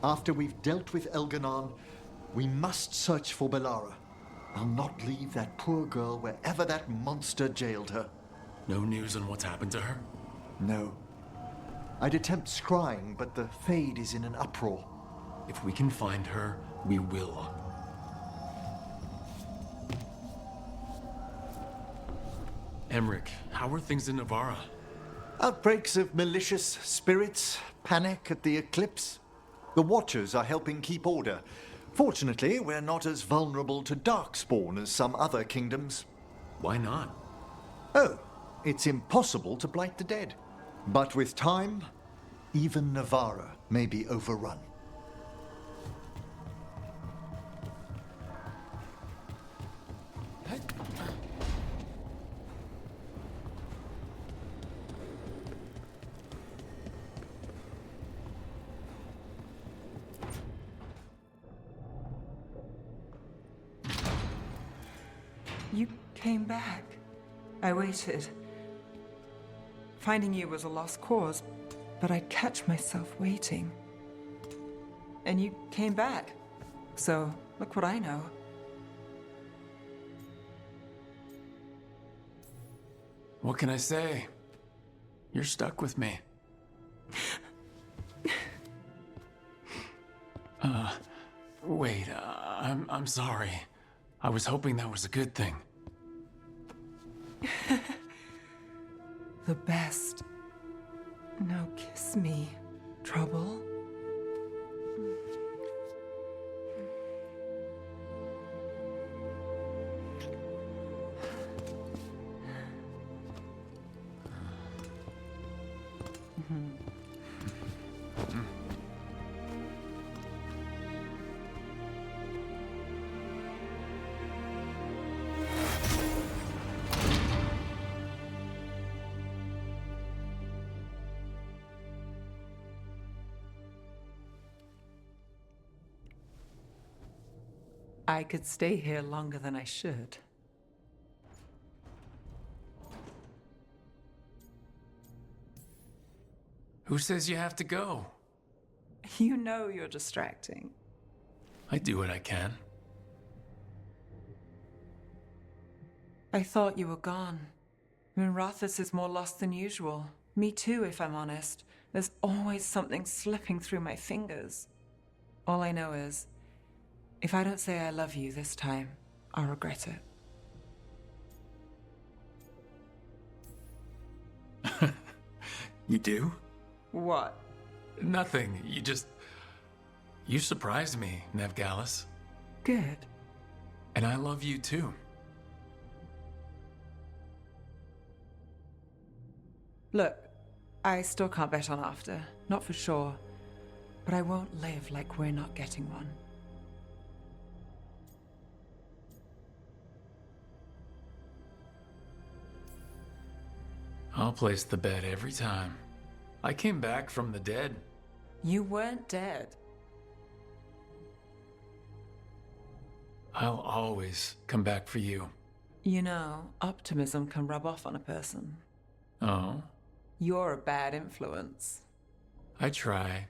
After we've dealt with Elganon, we must search for Bellara. I'll not leave that poor girl wherever that monster jailed her. No news on what's happened to her? No. I'd attempt scrying, but the Fade is in an uproar. If we can find her, we will. Emmerich, how are things in Navarra? Outbreaks of malicious spirits, panic at the eclipse. The Watchers are helping keep order. Fortunately, we're not as vulnerable to Darkspawn as some other kingdoms. Why not? Oh, it's impossible to blight the dead. But with time, even Navarra may be overrun. You came back. I waited. Finding you was a lost cause, but I'd catch myself waiting. And you came back. So, look what I know. What can I say? You're stuck with me. Wait, I'm sorry. I was hoping that was a good thing. The best. Now kiss me, trouble. I could stay here longer than I should. Who says you have to go? You know you're distracting. I do what I can. I thought you were gone. Minrathous is more lost than usual. Me too, if I'm honest. There's always something slipping through my fingers. All I know is, if I don't say I love you this time, I'll regret it. You do? What? Nothing. You surprised me, Nevgalis. Good. And I love you too. Look, I still can't bet on after. Not for sure. But I won't live like we're not getting one. I'll place the bet every time. I came back from the dead. You weren't dead. I'll always come back for you. You know, optimism can rub off on a person. Oh? You're a bad influence. I try.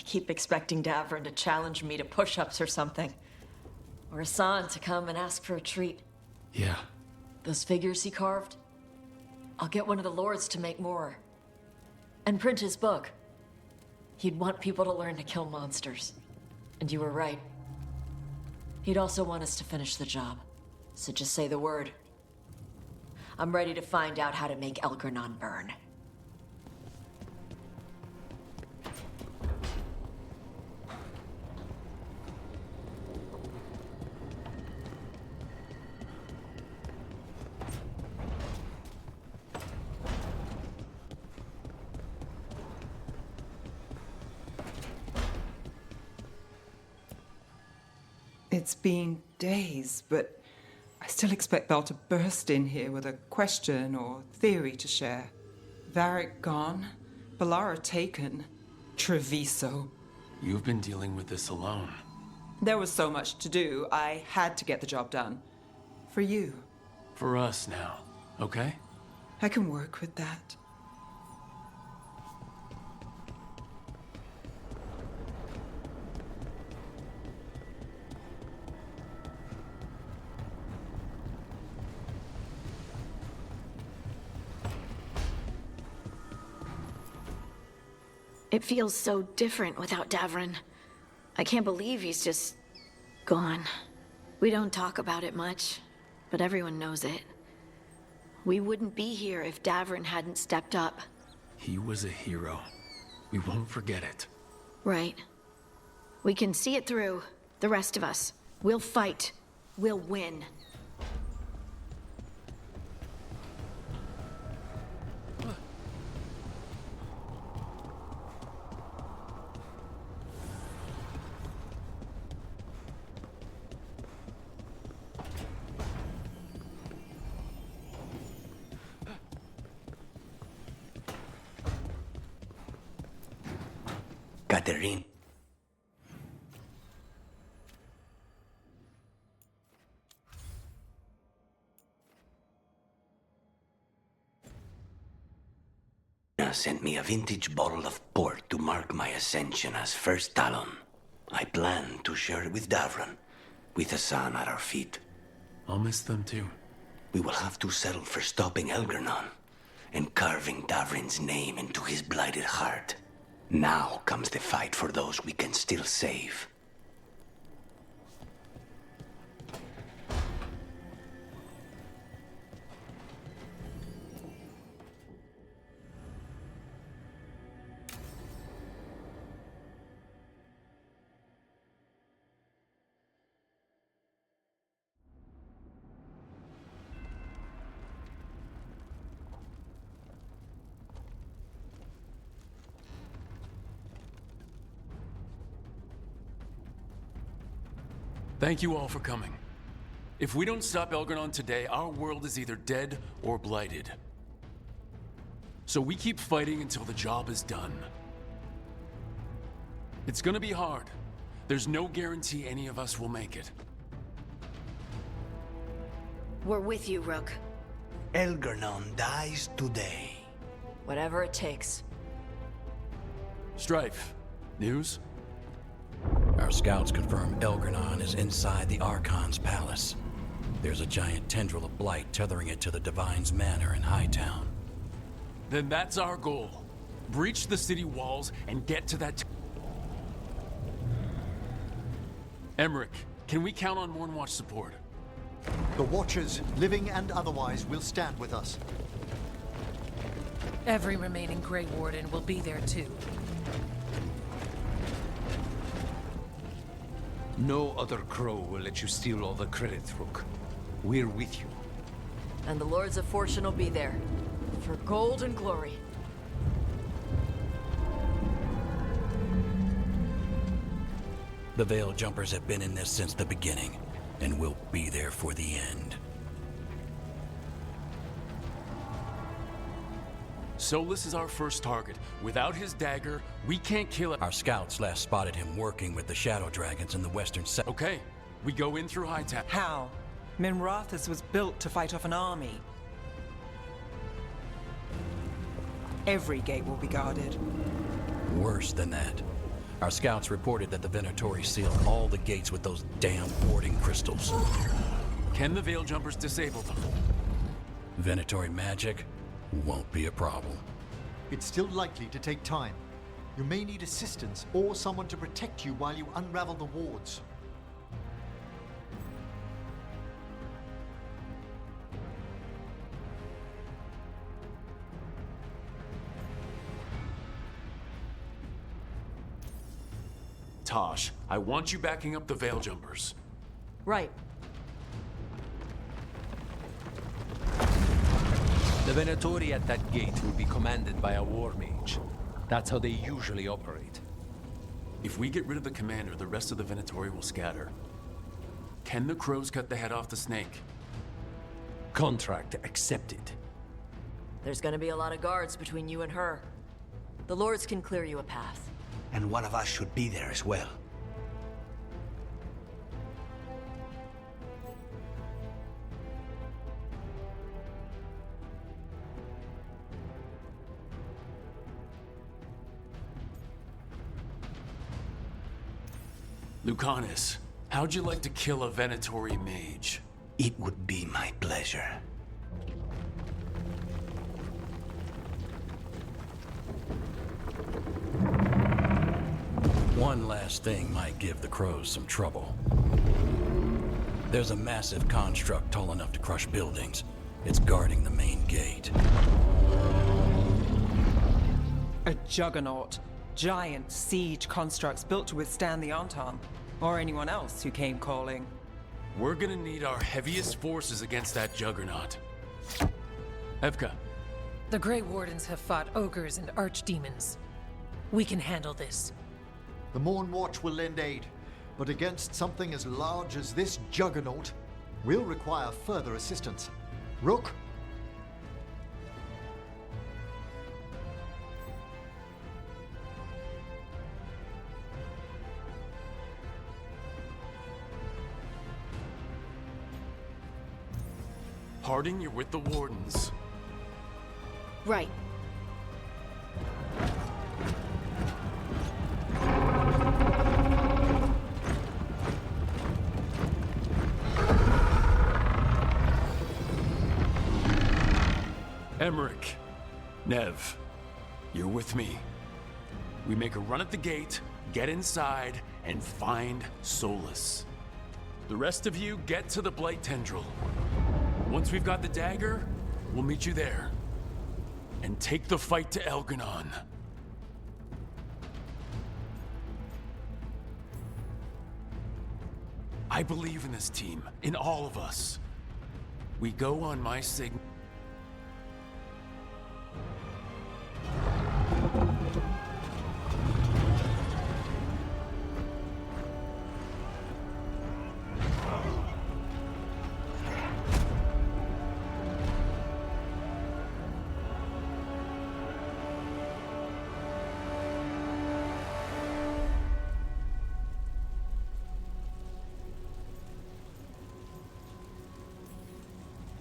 Keep expecting Davrin to challenge me to push-ups or something. Or Hassan to come and ask for a treat. Yeah. Those figures he carved? I'll get one of the lords to make more. And print his book. He'd want people to learn to kill monsters. And you were right. He'd also want us to finish the job. So just say the word. I'm ready to find out how to make Elgranon burn. It's been days, but I still expect Belle to burst in here with a question or theory to share. Varric gone, Bellara taken, Treviso. You've been dealing with this alone. There was so much to do, I had to get the job done. For you. For us now, okay? I can work with that. It feels so different without Davrin. I can't believe he's just gone. We don't talk about it much, but everyone knows it. We wouldn't be here if Davrin hadn't stepped up. He was a hero. We won't forget it. Right. We can see it through, the rest of us. We'll fight. We'll win. Catherine. Sent me a vintage bottle of port to mark my ascension as First Talon. I plan to share it with Davron, with the sun at our feet. I'll miss them too. We will have to settle for stopping Elgernon and carving Davrin's name into his blighted heart. Now comes the fight for those we can still save. Thank you all for coming. If we don't stop Elgernon today, our world is either dead or blighted. So we keep fighting until the job is done. It's gonna be hard. There's no guarantee any of us will make it. We're with you, Rook. Elgernon dies today. Whatever it takes. Strife, news? Our scouts confirm Elgernon is inside the Archon's palace. There's a giant tendril of blight tethering it to the Divine's manor in Hightown. Then that's our goal. Breach the city walls and get to that... Emmerich, can we count on Mornwatch support? The Watchers, living and otherwise, will stand with us. Every remaining Grey Warden will be there too. No other crow will let you steal all the credit, Rook. We're with you. And the Lords of Fortune will be there. For gold and glory. The Veil Jumpers have been in this since the beginning, and will be there for the end. Solus is our first target. Without his dagger, we can't kill it. Our scouts last spotted him working with the Shadow Dragons in the western Okay, we go in through Hightown. How? Minrathous was built to fight off an army. Every gate will be guarded. Worse than that. Our scouts reported that the Venatori sealed all the gates with those damn warding crystals. Can the Veil Jumpers disable them? Venatori magic won't be a problem. It's still likely to take time. You may need assistance or someone to protect you while you unravel the wards. Tosh, I want you backing up the Veil Jumpers. Right. The Venatori at that gate will be commanded by a war mage. That's how they usually operate. If we get rid of the commander, the rest of the Venatori will scatter. Can the crows cut the head off the snake? Contract accepted. There's gonna be a lot of guards between you and her. The lords can clear you a path. And one of us should be there as well. Lucanus, how'd you like to kill a Venatori mage? It would be my pleasure. One last thing might give the crows some trouble. There's a massive construct tall enough to crush buildings. It's guarding the main gate. A juggernaut. Giant siege constructs built to withstand the Entente. Or anyone else who came calling. We're gonna need our heaviest forces against that juggernaut. Evka. The Grey Wardens have fought ogres and archdemons. We can handle this. The Morn Watch will lend aid, but against something as large as this juggernaut, we'll require further assistance. Rook? Harding, you're with the Wardens. Right. Emmerich, Nev, you're with me. We make a run at the gate, get inside, and find Solus. The rest of you get to the Blight Tendril. Once we've got the dagger, we'll meet you there. And take the fight to Elganon. I believe in this team, in all of us. We go on my signal.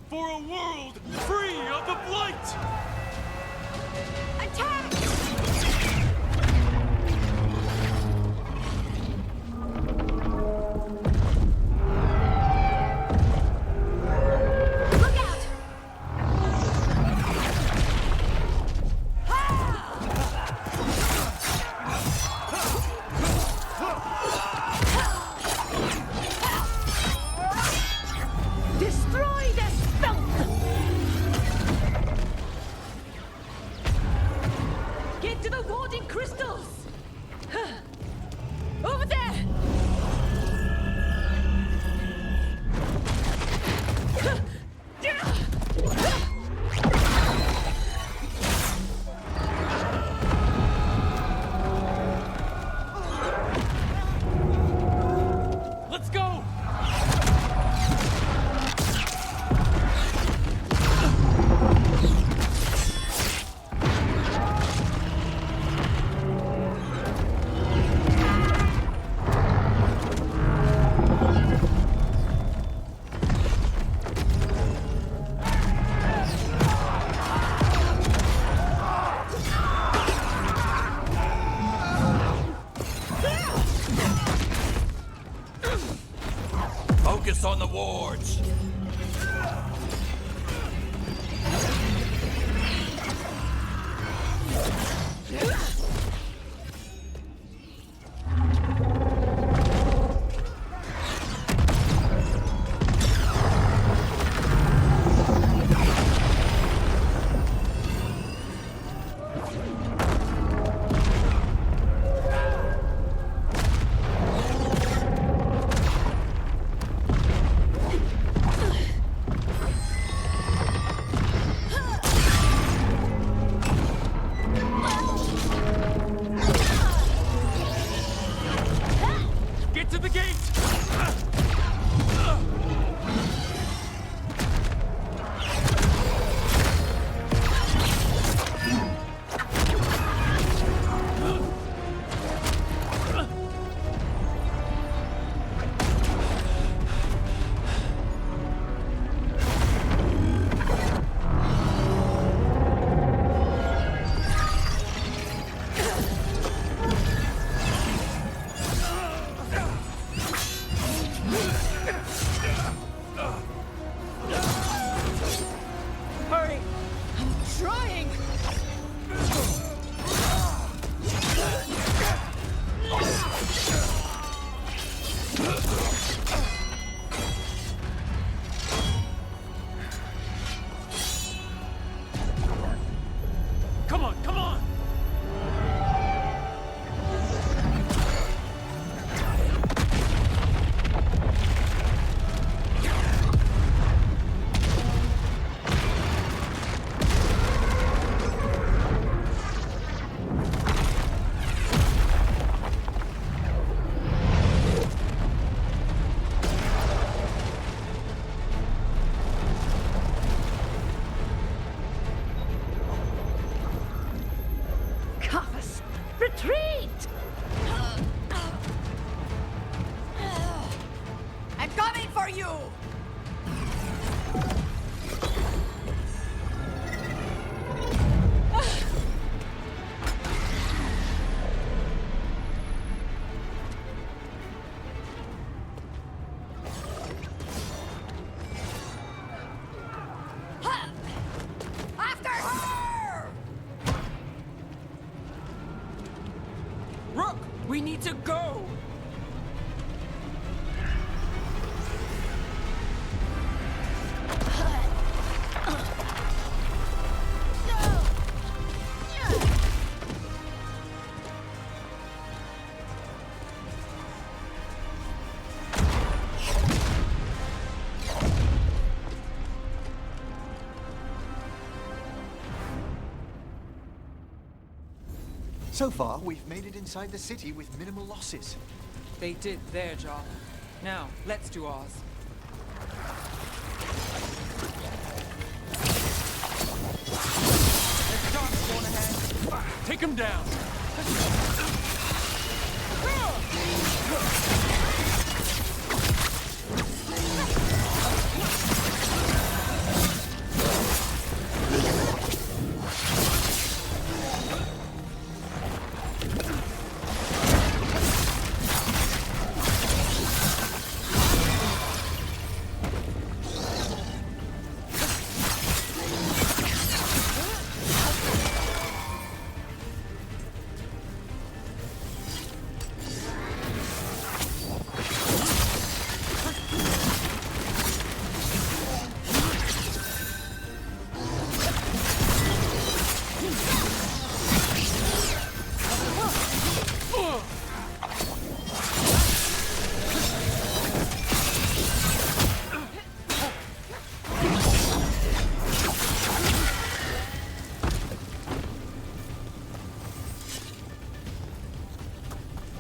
For a world free of the Blight! Attack! Look out! Destroy this filth! Get to the warding crystals! Over there! Let's go! Focus on the wards! Get to the gate! you! After her! Rook, we need to go! So far, we've made it inside the city with minimal losses. They did their job. Now, let's do ours. Let's start going ahead. Take him down!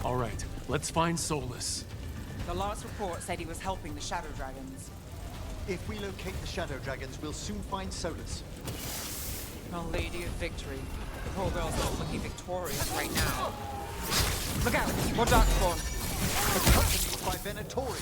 All right, let's find Solus. The last report said he was helping the Shadow Dragons. If we locate the Shadow Dragons, we'll soon find Solus. Our Lady of Victory. The poor girl's not looking victorious right now. Look out! More Darkspawn! Accompanied by Venatori.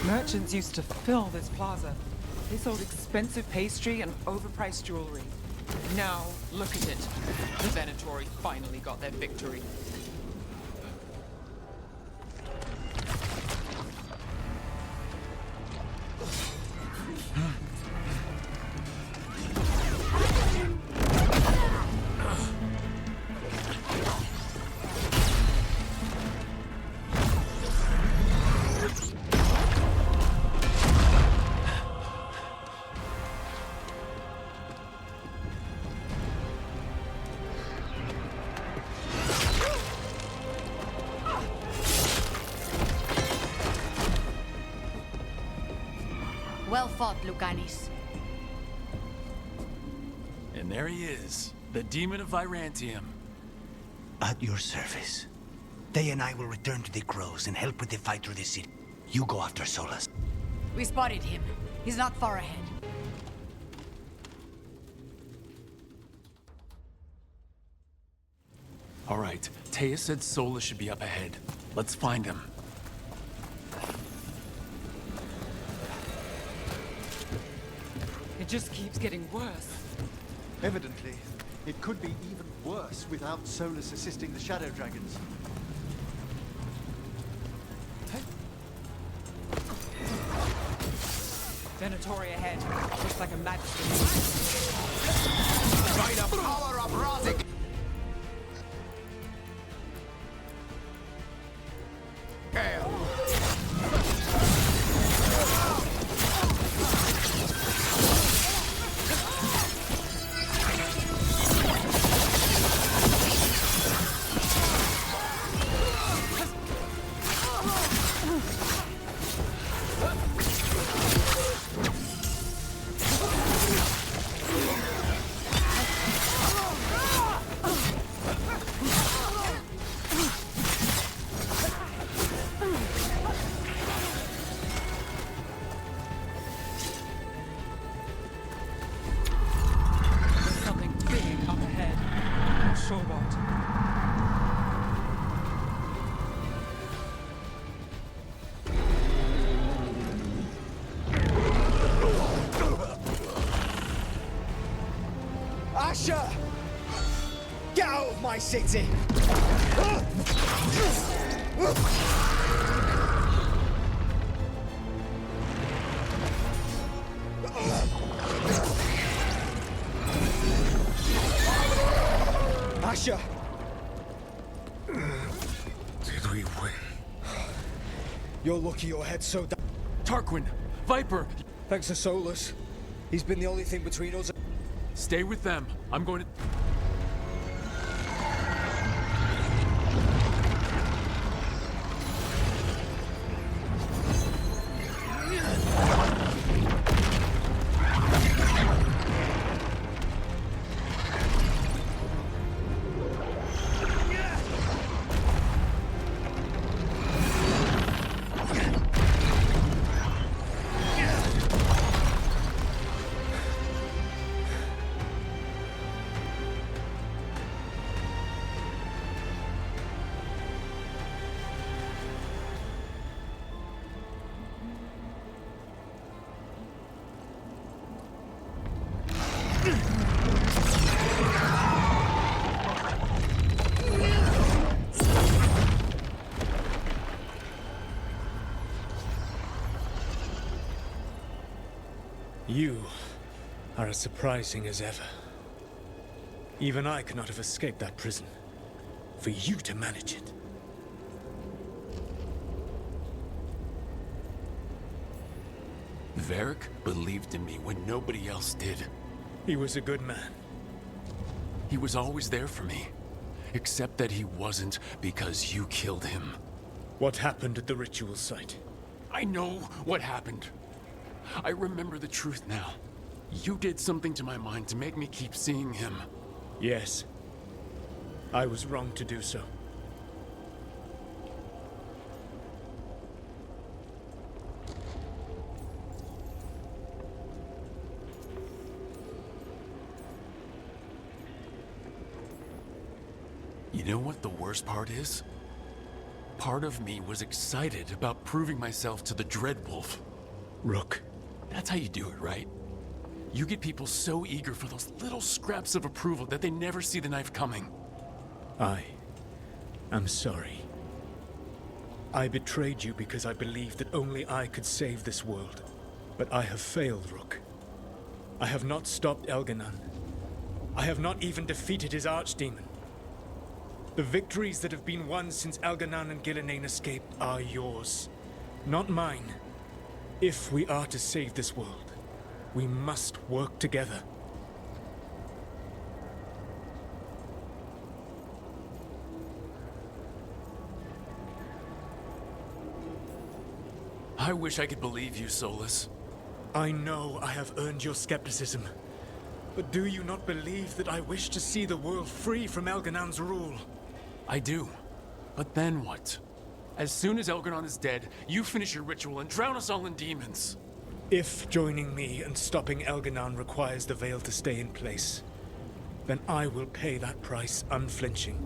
Merchants used to fill this plaza. They sold expensive pastry and overpriced jewelry. Now, look at it. The Venatori finally got their victory. Well fought, Lucanis. And there he is, the demon of Virantium. At your service. They and I will return to the Crows and help with the fight through the city. You go after Solus. We spotted him. He's not far ahead. All right, Taya said Solus should be up ahead. Let's find him. It just keeps getting worse. Evidently, it could be even worse without Solus assisting the Shadow Dragons. Venatori ahead. Looks like a magic. By the power of Razik! Asher! Get out of my city! Asher! Did we win? You're lucky your head's so down. Tarquin! Viper! Thanks to Solus. He's been the only thing between us. Stay with them. I'm going to... You are as surprising as ever. Even I could not have escaped that prison. For you to manage it. Varric believed in me when nobody else did. He was a good man. He was always there for me. Except that he wasn't because you killed him. What happened at the ritual site? I know what happened. I remember the truth now. You did something to my mind to make me keep seeing him. Yes. I was wrong to do so. You know what the worst part is? Part of me was excited about proving myself to the Dreadwolf. Rook. That's how you do it, right? You get people so eager for those little scraps of approval that they never see the knife coming. I'm sorry. I betrayed you because I believed that only I could save this world. But I have failed, Rook. I have not stopped Elganon. I have not even defeated his archdemon. The victories that have been won since Elganon and Gillenane escaped are yours, not mine. If we are to save this world, we must work together. I wish I could believe you, Solus. I know I have earned your skepticism. But do you not believe that I wish to see the world free from Elganon's rule? I do. But then what? As soon as Elganon is dead, you finish your ritual and drown us all in demons. If joining me and stopping Elganon requires the veil to stay in place, then I will pay that price unflinching.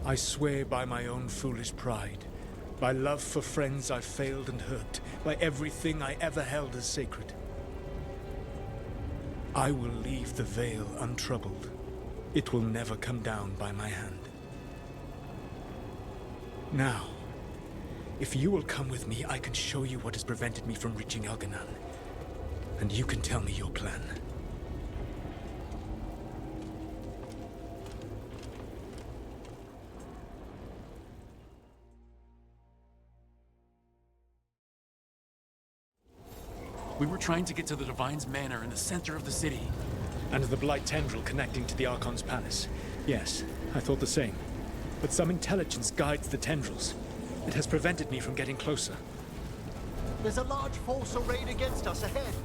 I swear by my own foolish pride, by love for friends I've failed and hurt, by everything I ever held as sacred. I will leave the veil untroubled. It will never come down by my hand. Now, if you will come with me, I can show you what has prevented me from reaching Elganon. And you can tell me your plan. We were trying to get to the Divine's Manor in the center of the city. And the Blight tendril connecting to the Archon's palace. Yes, I thought the same. But some intelligence guides the tendrils. It has prevented me from getting closer. There's a large force arrayed against us ahead.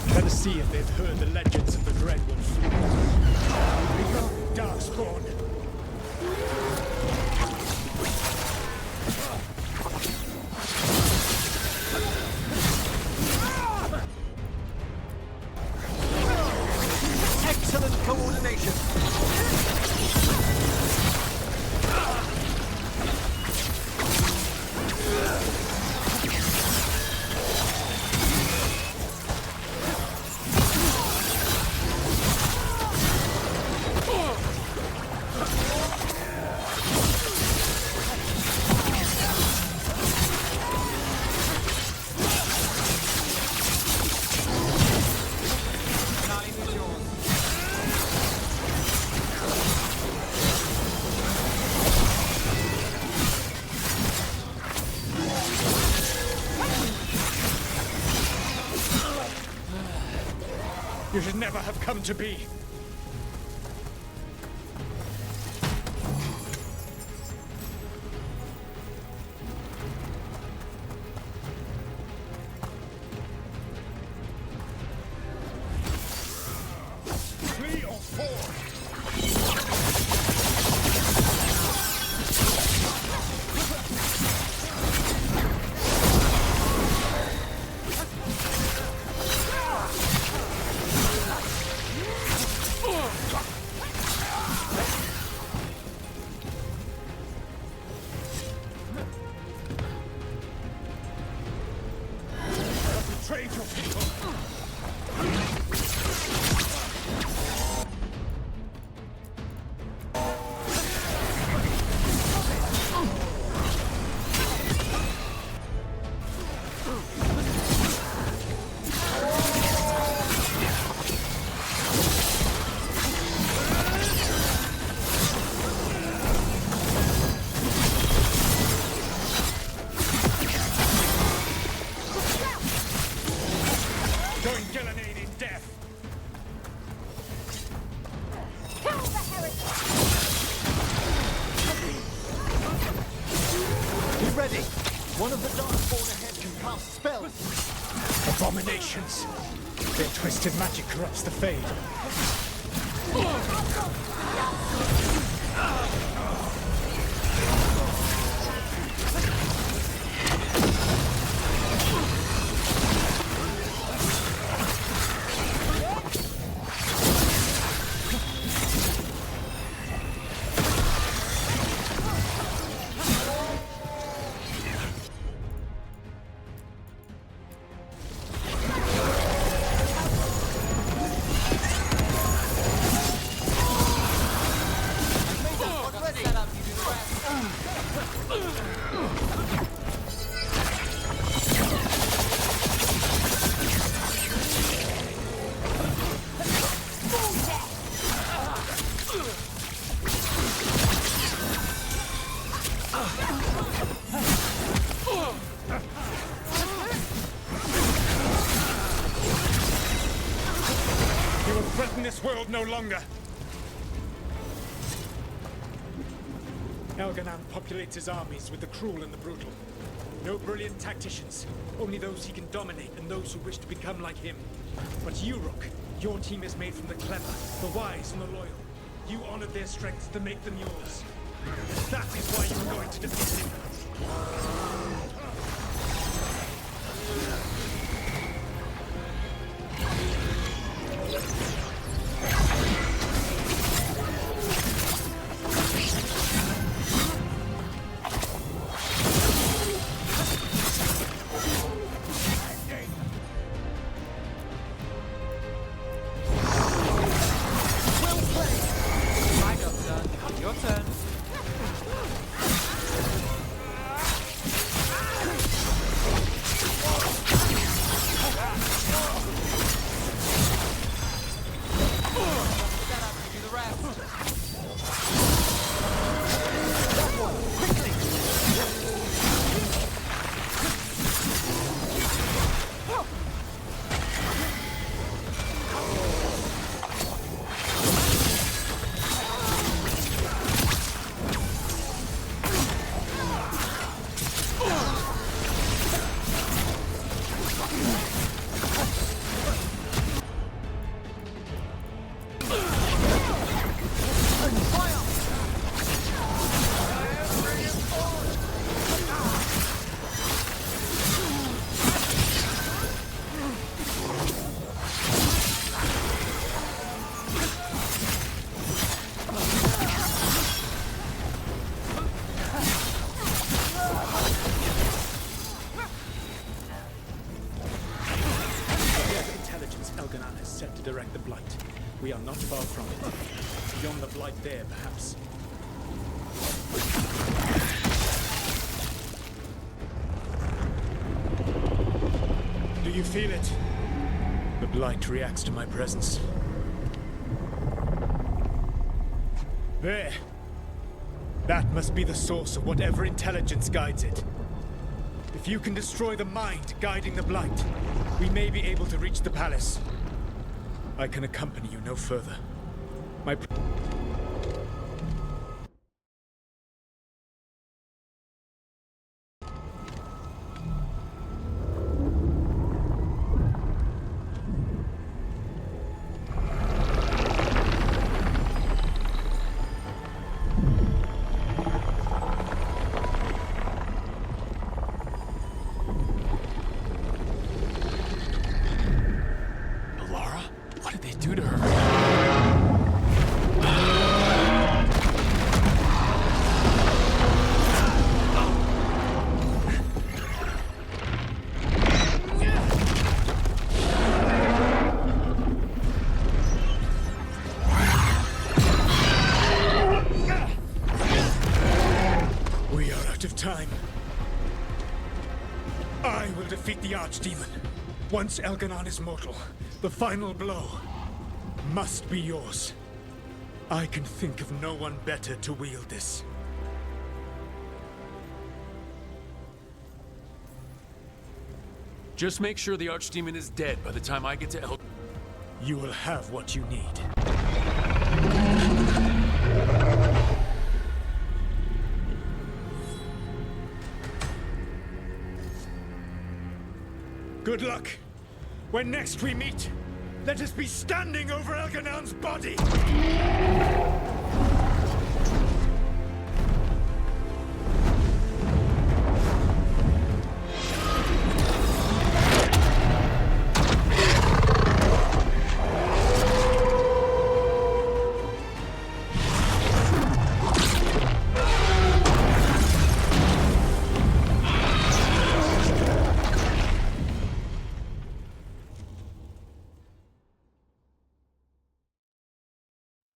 Let us see if they've heard the legends of the Dreadwolf. Darkspawn! Excellent coordination. You should never have come to be. Abominations! Their twisted magic corrupts the Fade. You will threaten this world no longer. Elganan populates his armies with the cruel and the brutal. No brilliant tacticians, only those he can dominate and those who wish to become like him. But you, Rook, your team is made from the clever, the wise, and the loyal. You honored their strengths to make them yours. That is why you are going to defeat him. Direct the blight. We are not far from it. Beyond the blight there, perhaps. Do you feel it? The blight reacts to my presence. There. That must be the source of whatever intelligence guides it. If you can destroy the mind guiding the blight, we may be able to reach the palace. I can accompany you no further. My... time. I will defeat the Archdemon. Once Elganan is mortal, the final blow must be yours. I can think of no one better to wield this. Just make sure the Archdemon is dead by the time I get to El... You will have what you need. Good luck. When next we meet, let us be standing over Elganan's body!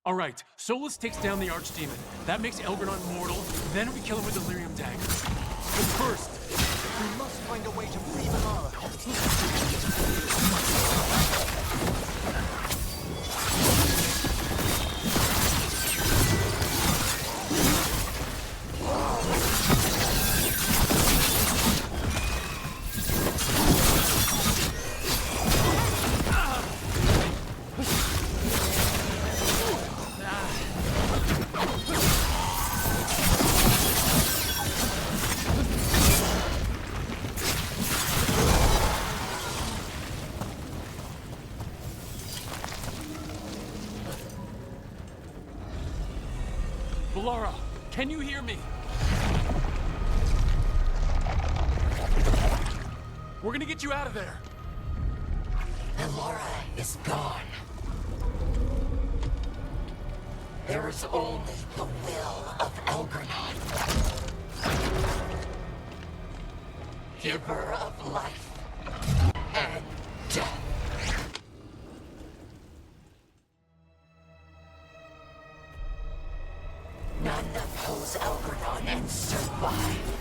All right, Solus takes down the Archdemon. That makes Elganan mortal. Then we kill him with the Lyrium Dagger. But first, we must find a way to free Manara. Valara, can you hear me? We're gonna get you out of there. Valara is gone. There is only the will of Elgranon. Giver of life and death. None oppose Elgranon and survive.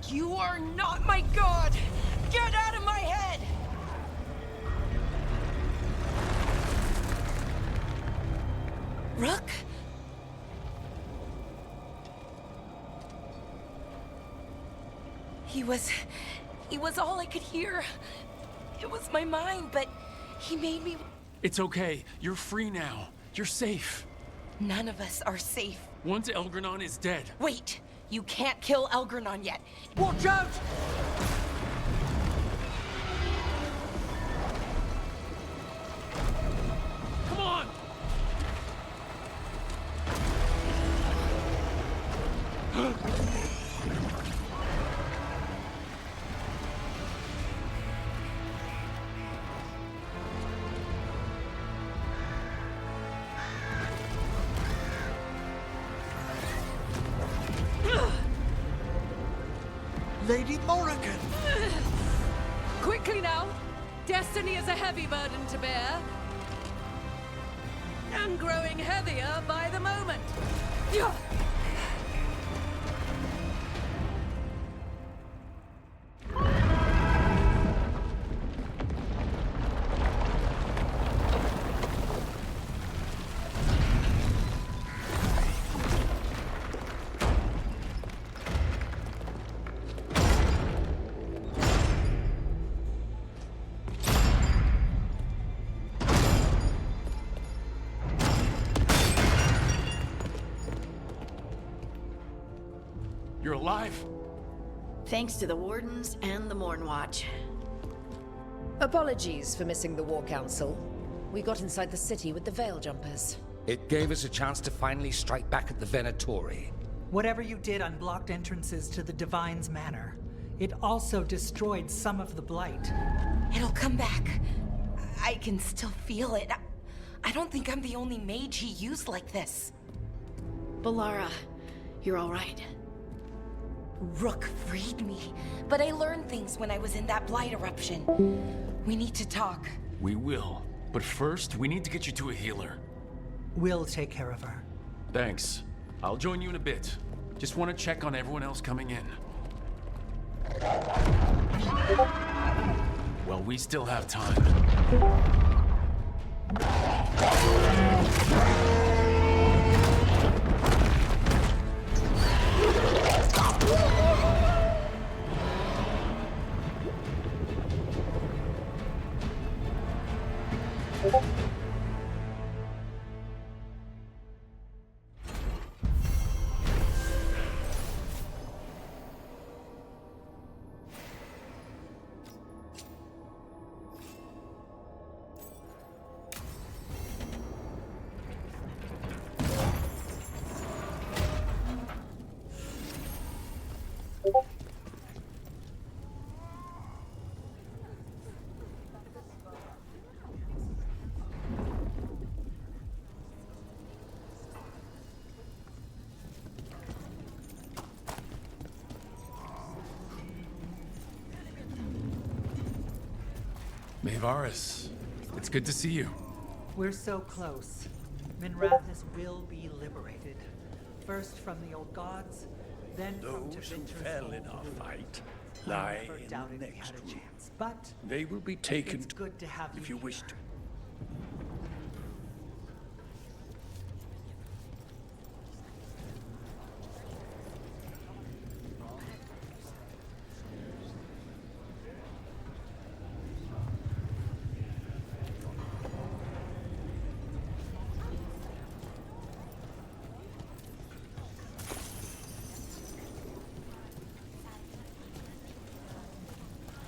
You are not my god! Get out of my head! Rook? He was all I could hear. It was my mind, but he made me... It's okay. You're free now. You're safe. None of us are safe. Once Elgranon is dead. Wait! You can't kill Elgranon yet. Watch out! Come on! Lady Morrison! Quickly now! Destiny is a heavy burden to bear. And growing heavier by the moment. You're alive? Thanks to the Wardens and the Mornwatch. Apologies for missing the War Council. We got inside the city with the Veil Jumpers. It gave us a chance to finally strike back at the Venatori. Whatever you did unblocked entrances to the Divine's Manor. It also destroyed some of the blight. It'll come back. I can still feel it. I don't think I'm the only mage he used like this. Balara, you're all right. Rook freed me, but I learned things when I was in that blight eruption. We need to talk. We will. But first, we need to get you to a healer. We'll take care of her. Thanks. I'll join you in a bit. Just want to check on everyone else coming in. Well, we still have time. Mayvaris, it's good to see you. We're so close. Minrathis will be liberated. First from the old gods, then from Those who Tevinter's fell in our fight lie in the next room. But they will be taken it's good to have if you wish to.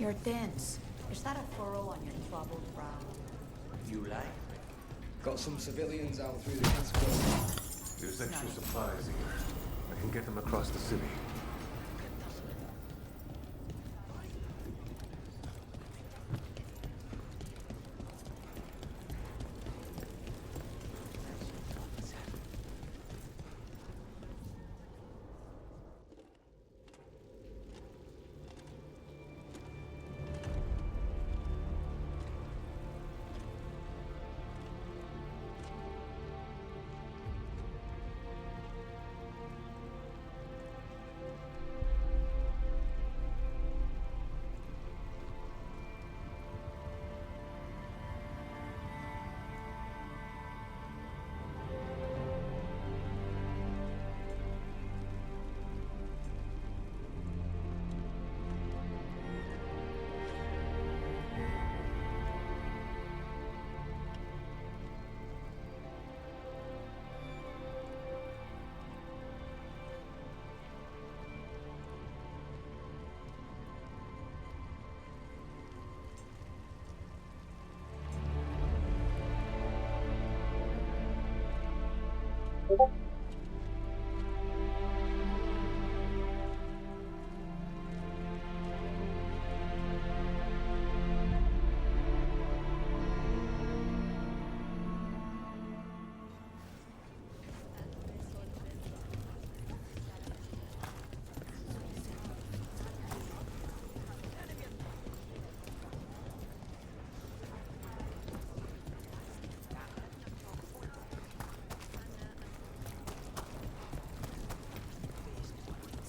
You're dense. Is that a furrow on your troubled brow? You lie? Got some civilians out through the Cascade. There's extra supplies here. I can get them across the city.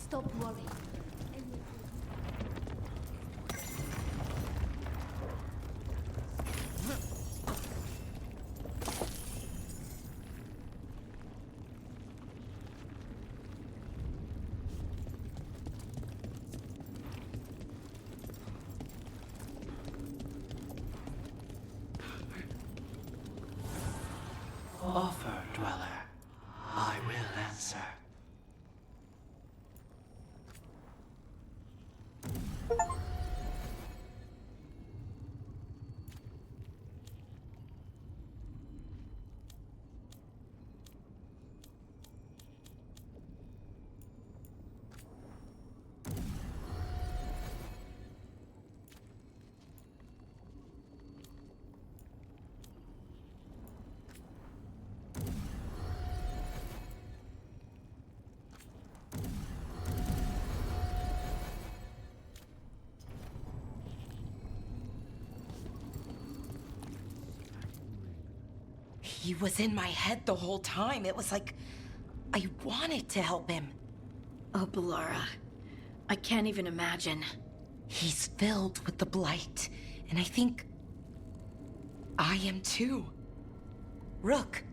Stop worrying. Offer, dweller. I will answer. He was in my head the whole time. It was like I wanted to help him. Oh, Bellara. I can't even imagine. He's filled with the blight, and I think I am too. Rook.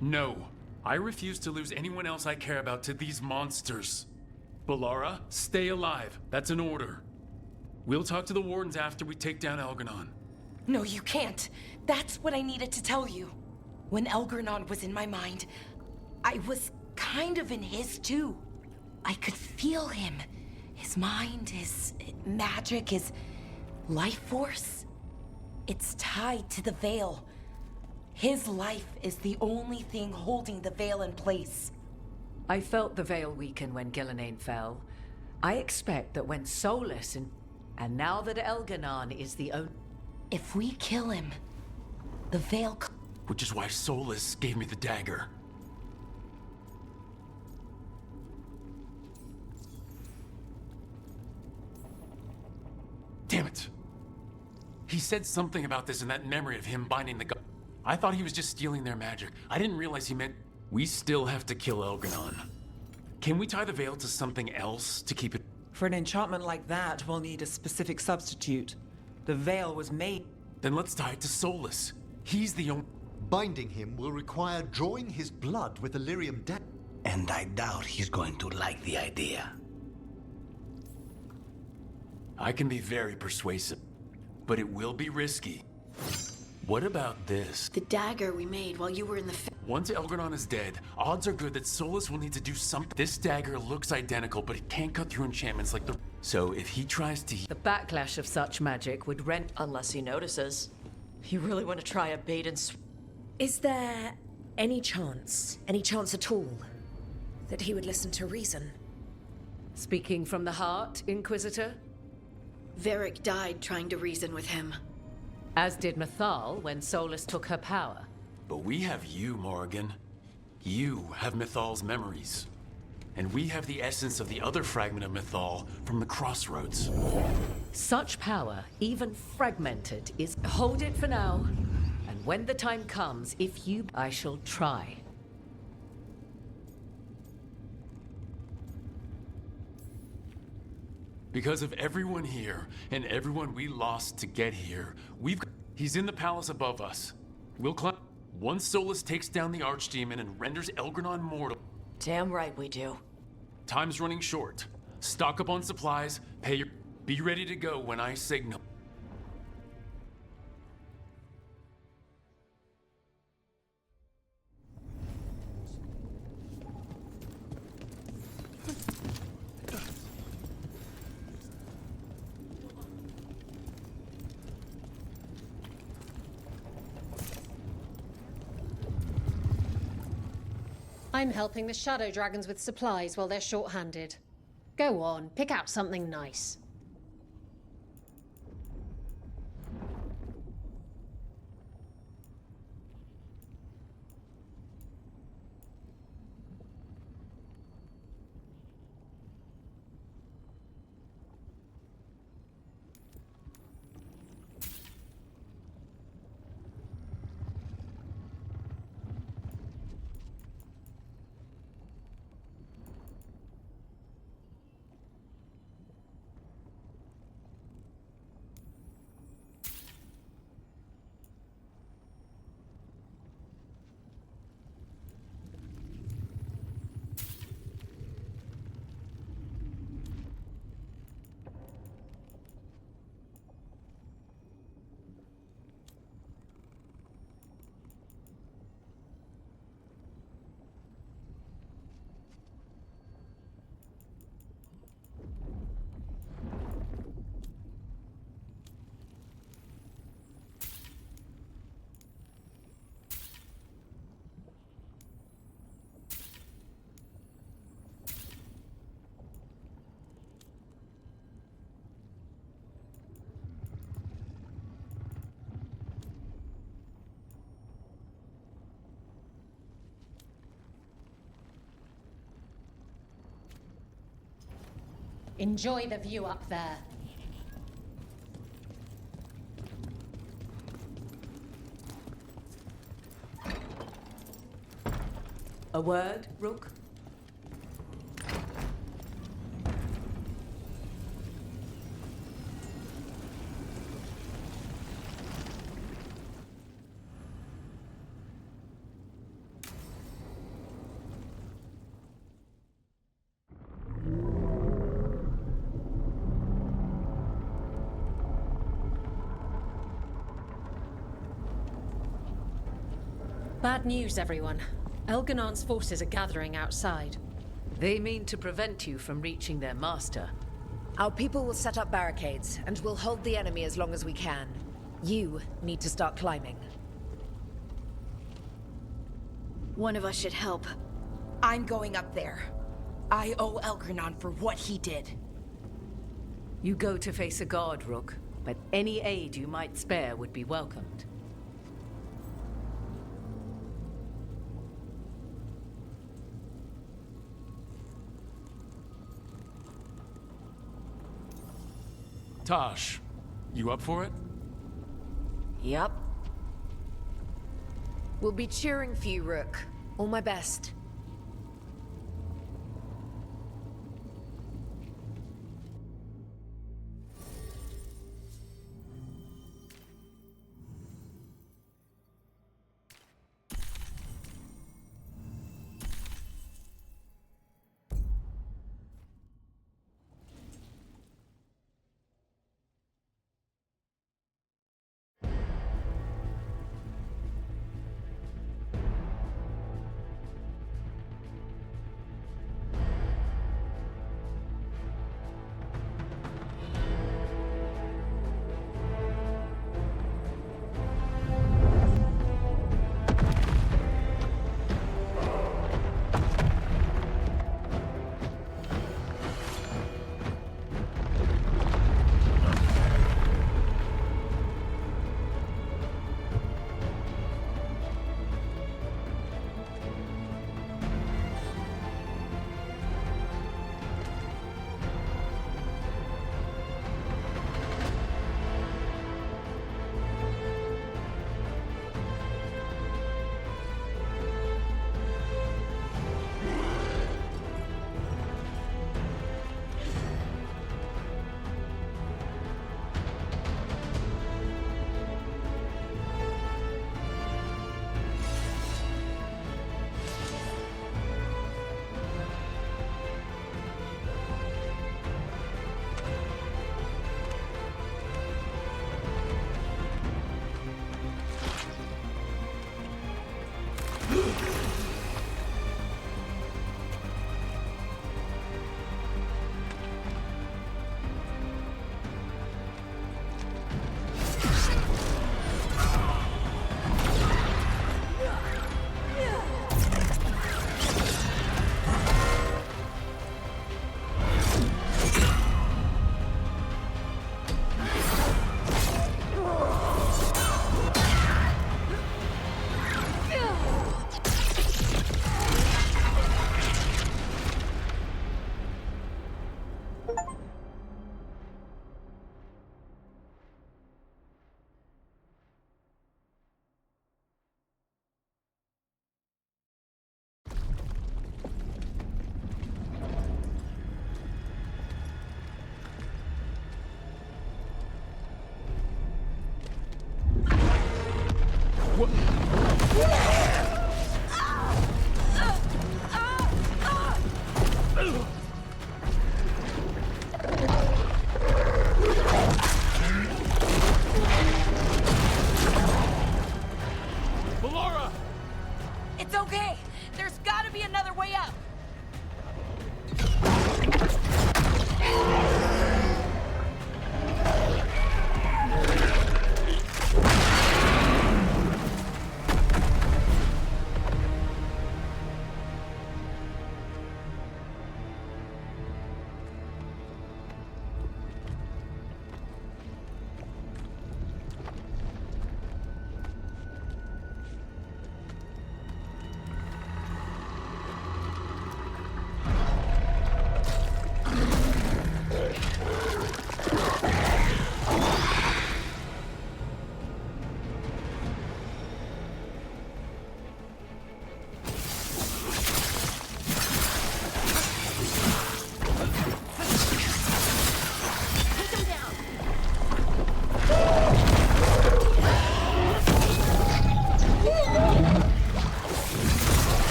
No. I refuse to lose anyone else I care about to these monsters. Bellara, stay alive. That's an order. We'll talk to the wardens after we take down Elgranon. No, you can't. That's what I needed to tell you. When Elgranon was in my mind, I was kind of in his too. I could feel him. His mind, his magic, his life force. It's tied to the Veil. His life is the only thing holding the Veil in place. I felt the Veil weaken when Gillenane fell. I expect that when Solus and now that Elgranon is the only... If we kill him, the Veil... Which is why Solus gave me the dagger. Damn it. He said something about this in that memory of him binding the... I thought he was just stealing their magic. I didn't realize he meant... We still have to kill Elgranon. Can we tie the Veil to something else to keep it... For an enchantment like that, we'll need a specific substitute. The Veil was made... Then let's tie it to Solus. He's the only... Binding him will require drawing his blood with Illyrium dagger. And I doubt he's going to like the idea. I can be very persuasive, but it will be risky. What about this? The dagger we made while you were in the... Once Elgranon is dead, odds are good that Solus will need to do something. This dagger looks identical, but it can't cut through enchantments like the... So if he tries to... The backlash of such magic would rent... Unless he notices. You really want to try a bait and Is there any chance at all, that he would listen to reason? Speaking from the heart, Inquisitor? Varric died trying to reason with him. As did Mythal when Solus took her power. But we have you, Morrigan. You have Mythal's memories. And we have the essence of the other fragment of Mythal from the Crossroads. Such power, even fragmented, is... Hold it for now. And when the time comes, if you... I shall try. Because of everyone here, and everyone we lost to get here, He's in the palace above us. We'll climb... Once Solus takes down the Archdemon and renders Elgranon mortal... Damn right we do. Time's running short. Stock up on supplies, pay your... Be ready to go when I signal. I'm helping the Shadow Dragons with supplies while they're short-handed. Go on, pick out something nice. Enjoy the view up there. A word, Rook? Bad news, everyone. Elganon's forces are gathering outside. They mean to prevent you from reaching their master. Our people will set up barricades, and we'll hold the enemy as long as we can. You need to start climbing. One of us should help. I'm going up there. I owe Elgranon for what he did. You go to face a guard, Rook, but any aid you might spare would be welcomed. Tosh, you up for it? Yep. We'll be cheering for you, Rook. All my best.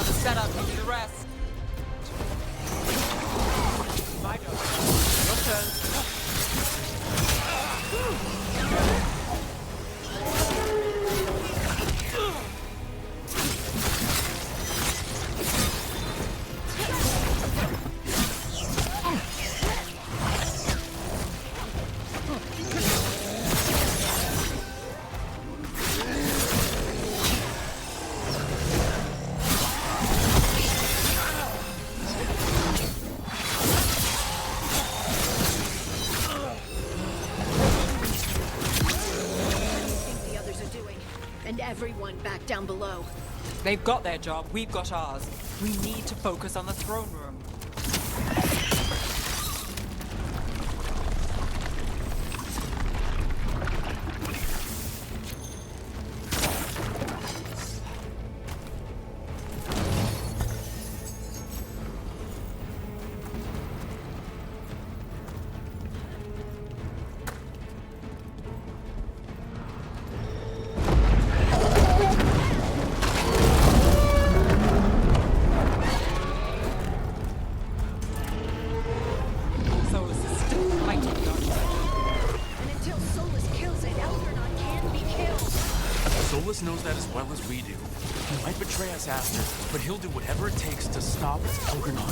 got the setup, you do the rest. My job. Your turn. Everyone back down below. They've got their job, we've got ours. We need to focus on the throne room. Knows that as well as we do. He might betray us after, but he'll do whatever it takes to stop Algernon.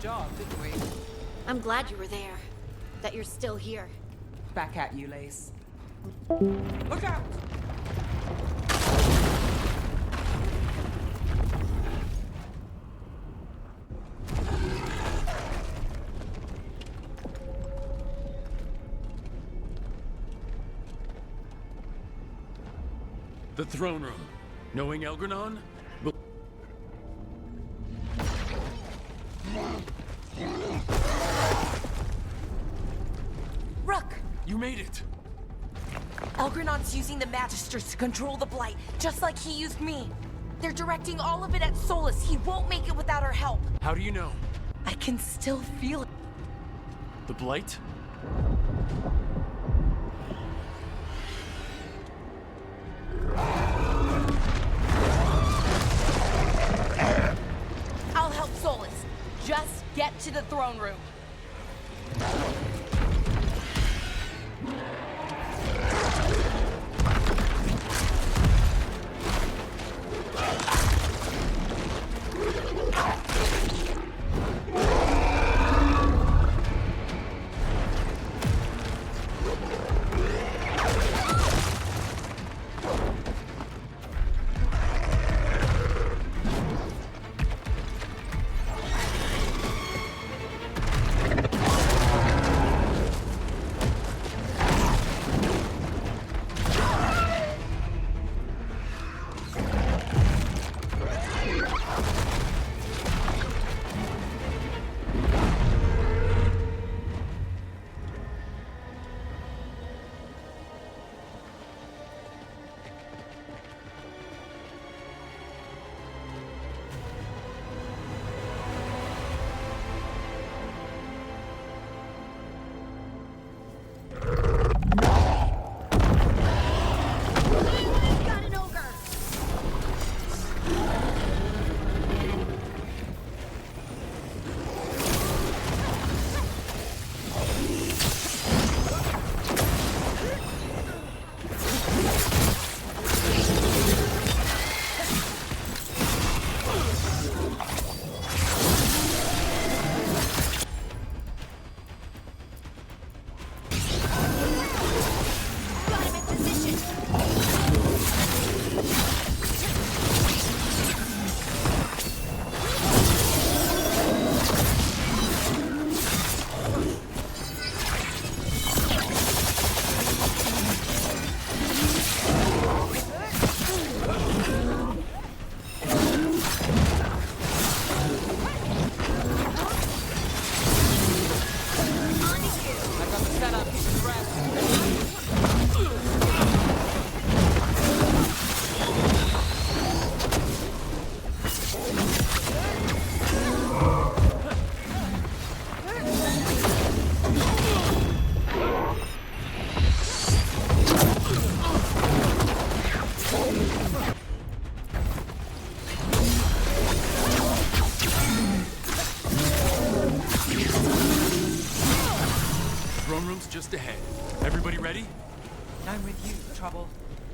Job, didn't we? I'm glad you were there. That you're still here. Back at you, Lace. Look out! The throne room. Knowing Algernon? Rook! You made it! Algernon's using the Magisters to control the Blight, just like he used me. They're directing all of it at Solus. He won't make it without our help. How do you know? I can still feel it. The Blight? to the throne room. Just ahead. Everybody ready? I'm with you, Trouble.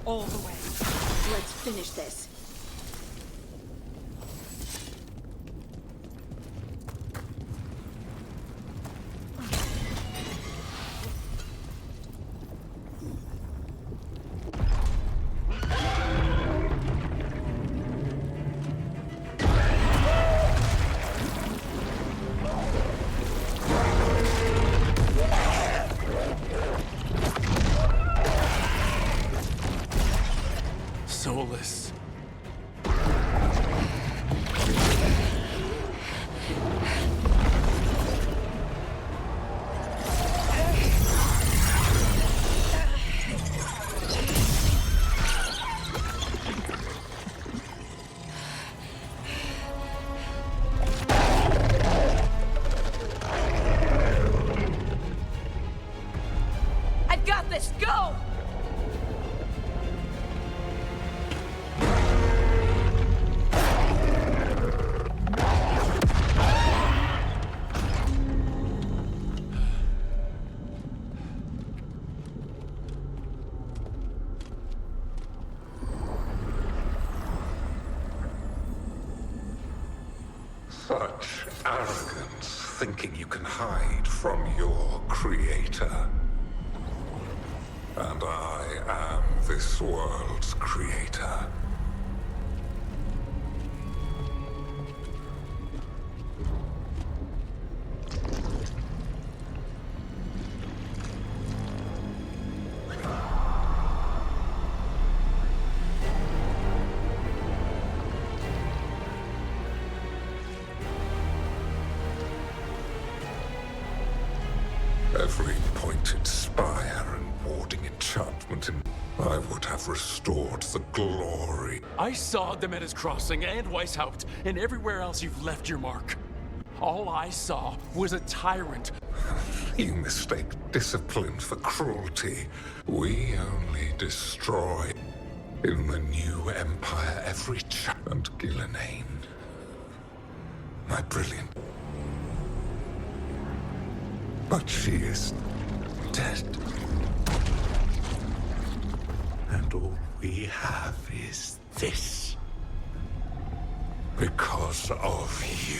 All the way. Let's finish this. Soulless. I've got this! Go! Such arrogance, thinking you can hide from your creator. And I am this world's creator. Every pointed spire and warding enchantment in I would have restored the glory. I saw Demeter's Crossing and Weishaupt, and everywhere else you've left your mark. All I saw was a tyrant. You mistake discipline for cruelty. We only destroy. In the new empire, every and Gillenane. My brilliant. But she is dead. And all we have is this. Because of you.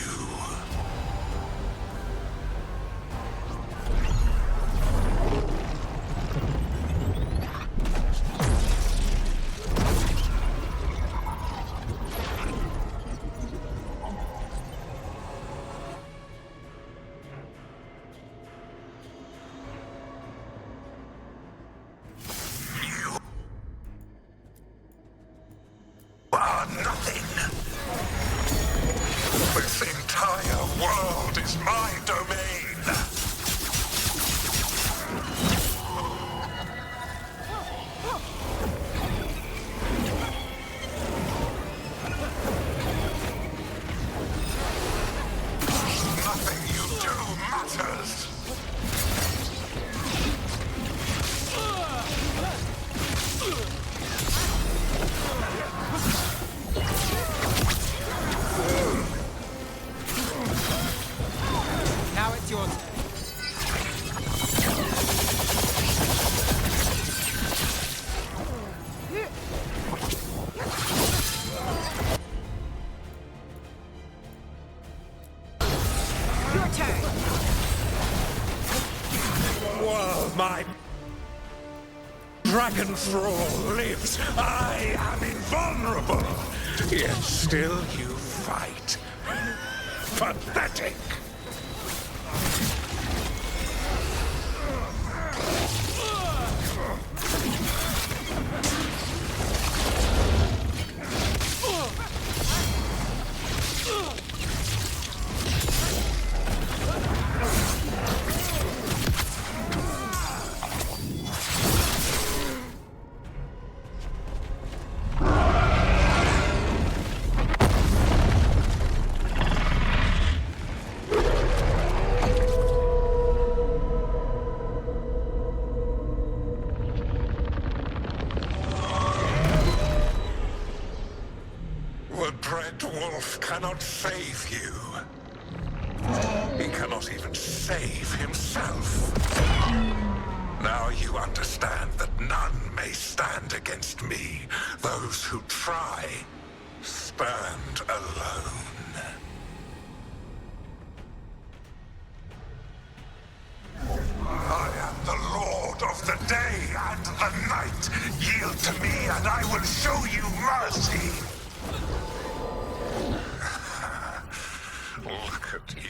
Dragon Thrall lives. I am invulnerable. Yet still you fight. Pathetic. Dreadwolf cannot save you. He cannot even save himself. Now you understand that none may stand against me. Those who try stand alone. I am the Lord of the day and the night. Yield to me and I will show you mercy. Look at you.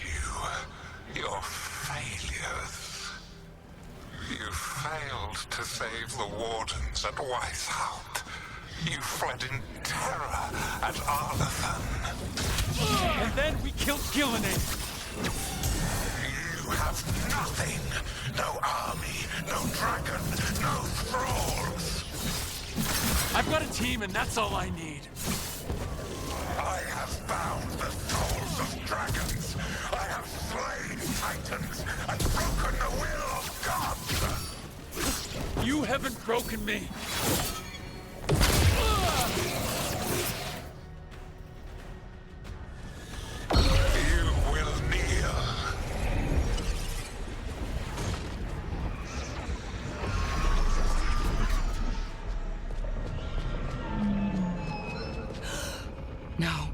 Your failures. You failed to save the wardens at Weishaupt. You fled in terror at Arlathan. And then we killed Gillinan. You have nothing. No army, no dragon, no thralls. I've got a team and that's all I need. I have bound the souls of dragons. I have slain titans and broken the will of gods. You haven't broken me. You will kneel. No.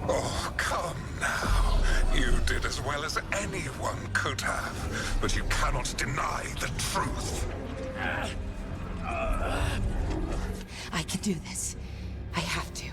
Oh, come now. You did as well as anyone could have, but you cannot deny the truth. I can do this. I have to.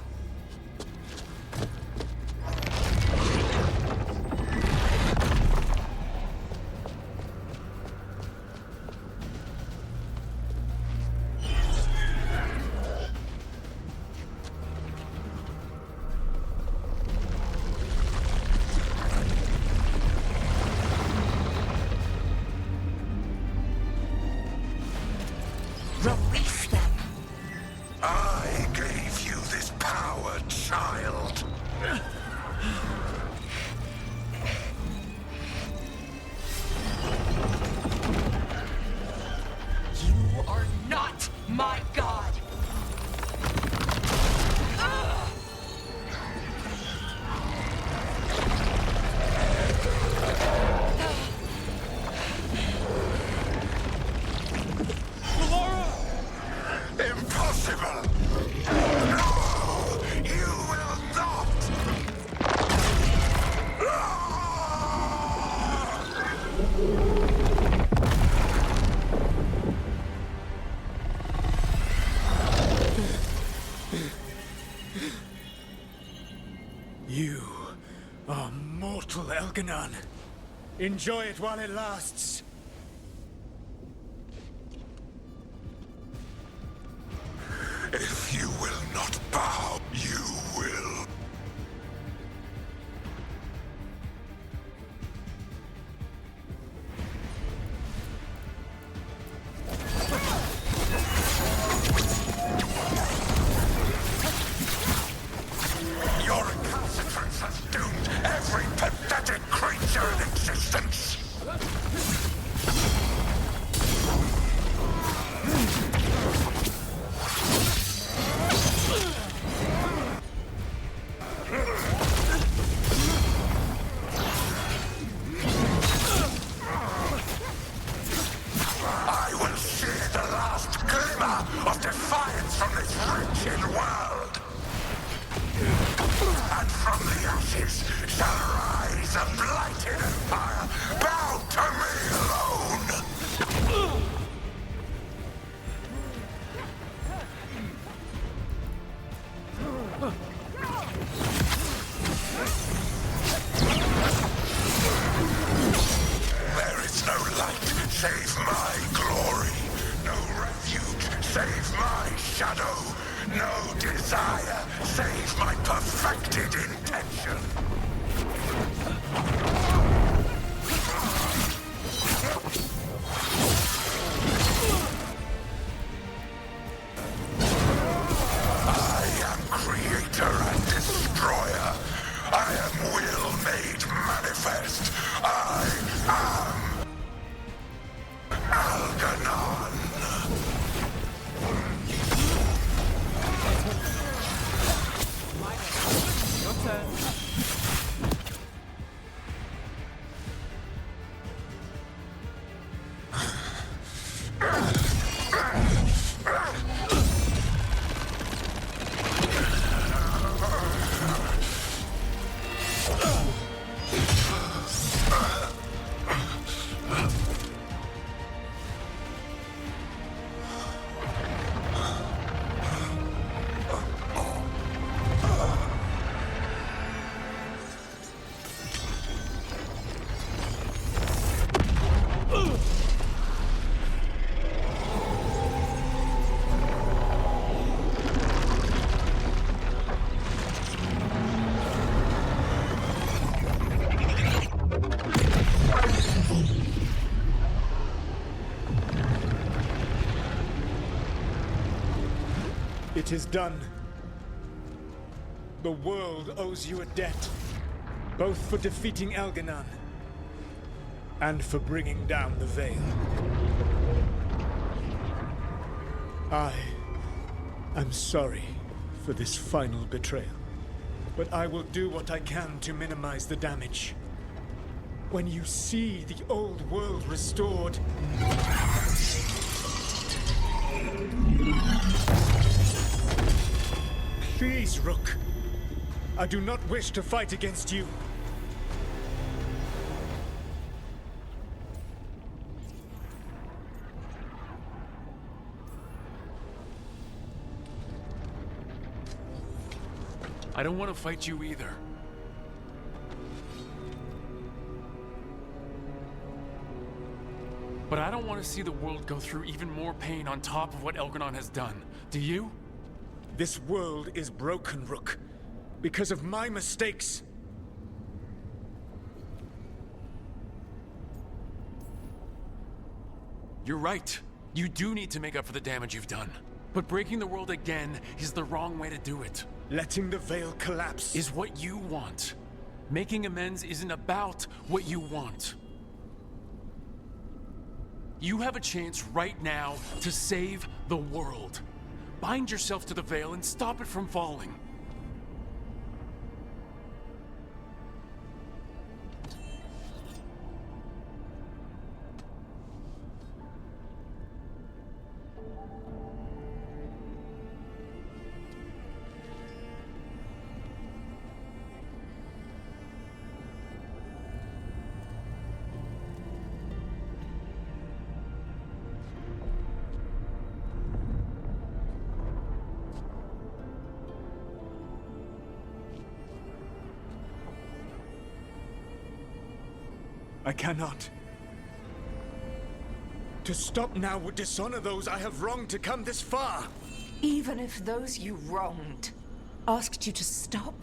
Release them. I gave you this power, child. You are not my god. Impossible! No! You will not! You are mortal, Elganon. Enjoy it while it lasts. If you will not bow, you will. Your recalcitrance has doomed every pathetic creature in existence. I will shear the last glimmer of defiance from this wretched world. And from the ashes shall rise a blighted empire bound to me alone. There is no light save my glory, no refuge save my shadow, no desire save my perfected intention. I am creator and destroyer. I am will made manifest. I am Algernon. Your turn. It is done. The world owes you a debt, both for defeating Elganon and for bringing down the Veil. I am sorry for this final betrayal, but I will do what I can to minimize the damage. When you see the old world restored, please, Rook. I do not wish to fight against you. I don't want to fight you either. But I don't want to see the world go through even more pain on top of what Elganon has done. Do you? This world is broken, Rook, because of my mistakes. You're right. You do need to make up for the damage you've done. But breaking the world again is the wrong way to do it. Letting the Veil collapse is what you want. Making amends isn't about what you want. You have a chance right now to save the world. Bind yourself to the Veil and stop it from falling. I cannot. To stop now would dishonor those I have wronged to come this far. Even if those you wronged asked you to stop?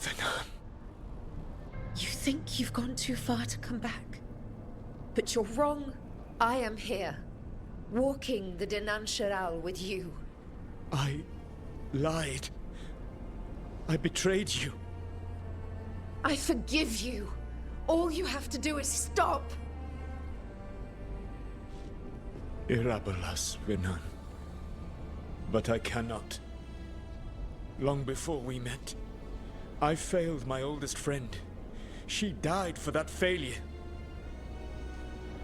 Venan. You think you've gone too far to come back? But you're wrong. I am here, walking the Denancheral with you. I lied. I betrayed you. I forgive you. All you have to do is stop. Irabolas, Venan. But I cannot. Long before we met, I failed my oldest friend. She died for that failure.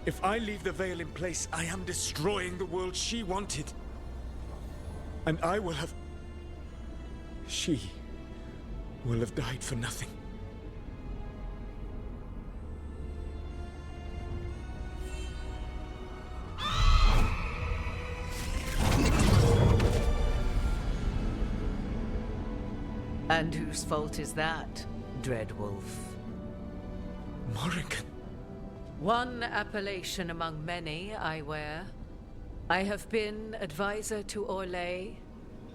If I leave the veil in place, I am destroying the world she wanted. And I will have... She will have died for nothing. And whose fault is that, Dreadwolf? Morrison. One appellation among many, I wear. I have been advisor to Orlais,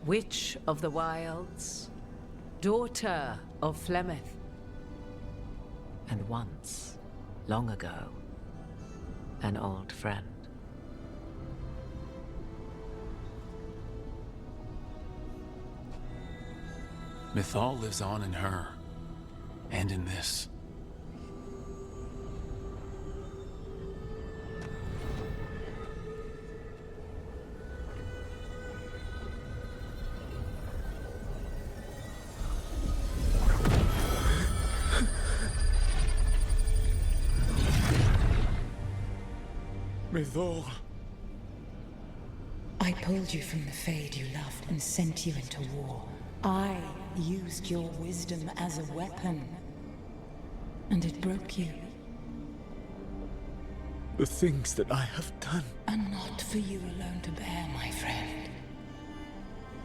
Witch of the Wilds, daughter of Flemeth, and once, long ago, an old friend. Mythal lives on in her, and in this. Mythal. I pulled you from the Fade you loved and sent you into war. I used your wisdom as a weapon. And it broke you. The things that I have done are not for you alone to bear, my friend.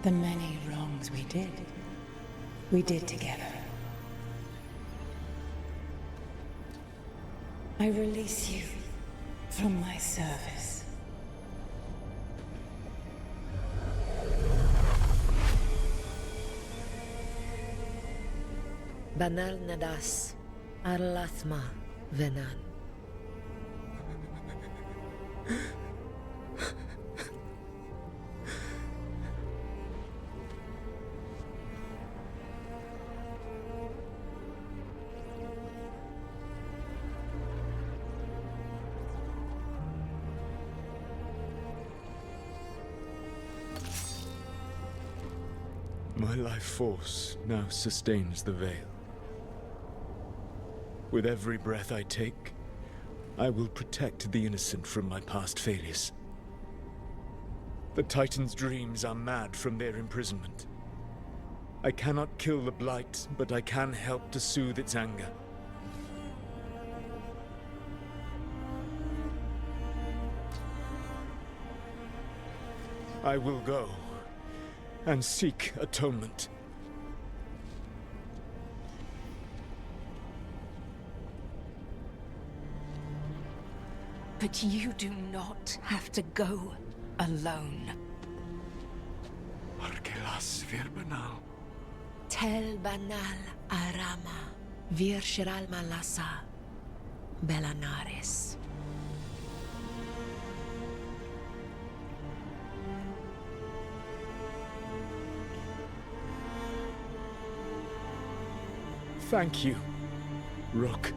The many wrongs we did together. I release you from my service. Banal nadas, arlathma, Venan. My life force now sustains the veil. With every breath I take, I will protect the innocent from my past failures. The Titan's dreams are mad from their imprisonment. I cannot kill the Blight, but I can help to soothe its anger. I will go and seek atonement. But you do not have to go alone. Arkelas vir banal. Tel banal arama, vir shiral malasa, belanares. Thank you, Rook.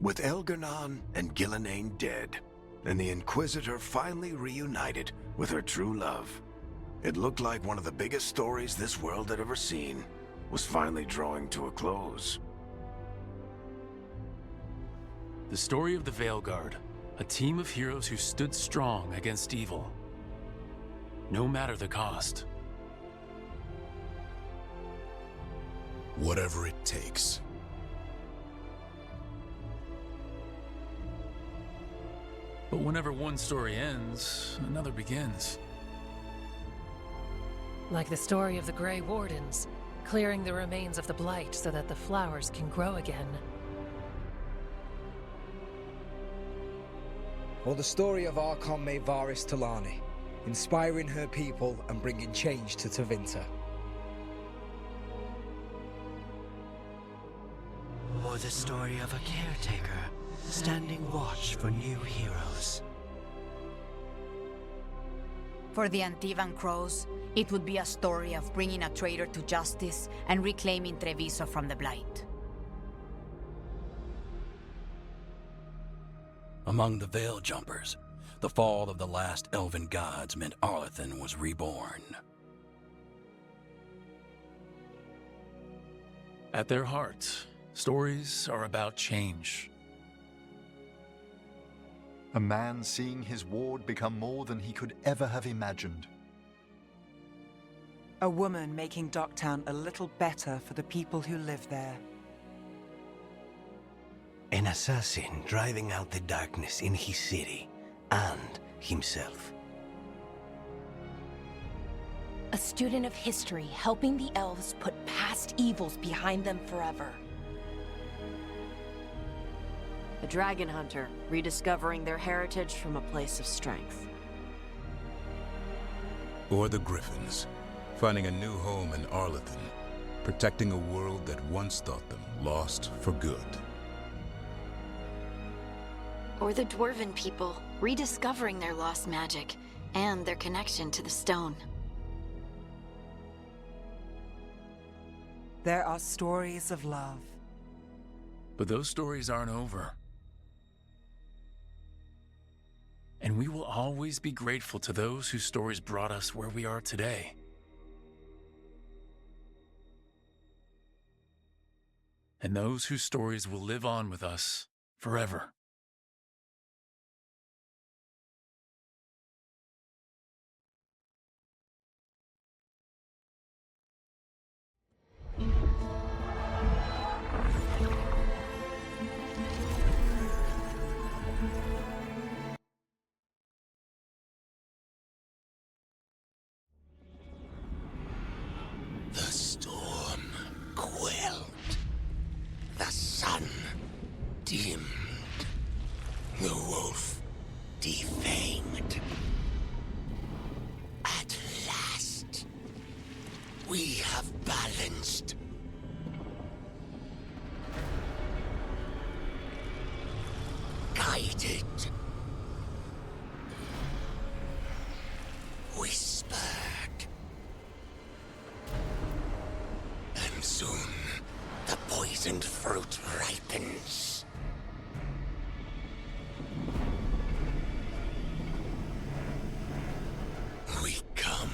With Elgar'nan and Gillenane dead, and the Inquisitor finally reunited with her true love, it looked like one of the biggest stories this world had ever seen was finally drawing to a close. The story of the Veilguard, a team of heroes who stood strong against evil, no matter the cost. Whatever it takes. But whenever one story ends, another begins. Like the story of the Grey Wardens, clearing the remains of the Blight so that the flowers can grow again. Or the story of Archon Maevaris Talani, inspiring her people and bringing change to Tevinter. Or the story of a caretaker, standing watch for new heroes. For the Antivan Crows, it would be a story of bringing a traitor to justice and reclaiming Treviso from the Blight. Among the Veil Jumpers, the fall of the last elven gods meant Arlathan was reborn. At their heart, stories are about change. A man seeing his ward become more than he could ever have imagined. A woman making Docktown a little better for the people who live there. An assassin driving out the darkness in his city and himself. A student of history helping the elves put past evils behind them forever. A dragon hunter, rediscovering their heritage from a place of strength. Or the Griffins, finding a new home in Arlathan, protecting a world that once thought them lost for good. Or the Dwarven people, rediscovering their lost magic and their connection to the stone. There are stories of love. But those stories aren't over. And we will always be grateful to those whose stories brought us where we are today. And those whose stories will live on with us forever. The storm quelled. The sun dimmed. The wolf defanged. At last, we have balanced. Guided. Whispered. And soon, the poisoned fruit ripens. We come.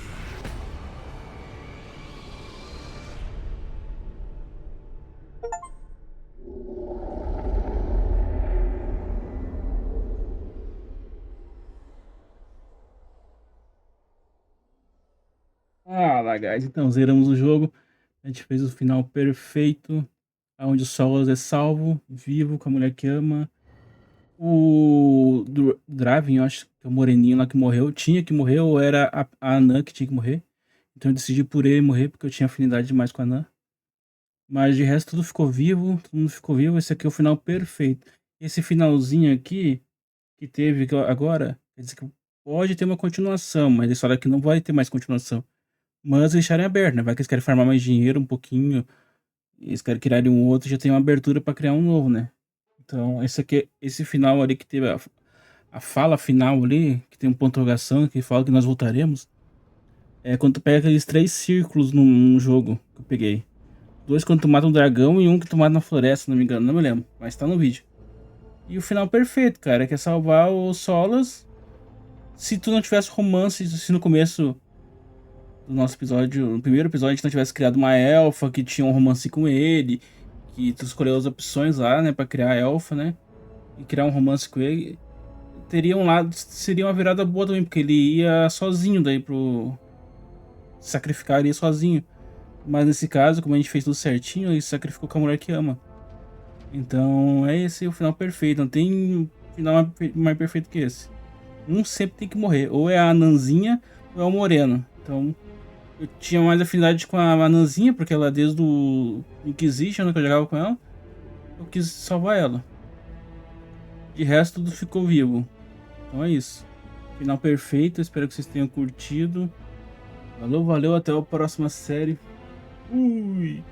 Fala, guys. Então, zeramos o jogo. A gente fez o final perfeito, onde o Solas é salvo, vivo, com a mulher que ama. O Draven, eu acho que é o moreninho lá que morreu, tinha que morrer, ou era a Anã que tinha que morrer. Então eu decidi por ele morrer, porque eu tinha afinidade demais com a Anã. Mas de resto tudo ficou vivo, todo mundo ficou vivo. Esse aqui é o final perfeito. Esse finalzinho aqui, que teve agora, quer dizer que pode ter uma continuação, mas eles falaram que não vai ter mais continuação. Mas deixarem aberto, né? Vai que eles querem farmar mais dinheiro um pouquinho. E eles querem criar um outro, já tem uma abertura pra criar um novo, né? Então, esse final ali que teve a fala final ali, que tem um ponto de interrogação, que fala que nós voltaremos. É quando tu pega aqueles 3 círculos num jogo que eu peguei. 2 quando tu mata um dragão e 1 que tu mata na floresta, se não me engano. Não me lembro, mas tá no vídeo. E o final perfeito, cara, que é salvar o Solas. Se tu não tivesse romance, se no começo do nosso episódio, no primeiro episódio, a gente não tivesse criado uma elfa que tinha um romance com ele, que tu escolheu as opções lá, né, pra criar a elfa, né, e criar um romance com ele, seria uma virada boa também, porque ele ia sozinho daí sacrificaria sozinho. Mas nesse caso, como a gente fez tudo certinho, ele sacrificou com a mulher que ama. Então é esse o final perfeito. Não tem final mais perfeito que esse. Um sempre tem que morrer. Ou é a Anãzinha ou é o Moreno. Então eu tinha mais afinidade com a Anãzinha, porque ela desde o Inquisition, né, que eu jogava com ela, eu quis salvar ela. De resto tudo ficou vivo. Então é isso. Final perfeito. Espero que vocês tenham curtido. Valeu, até a próxima série. Fui!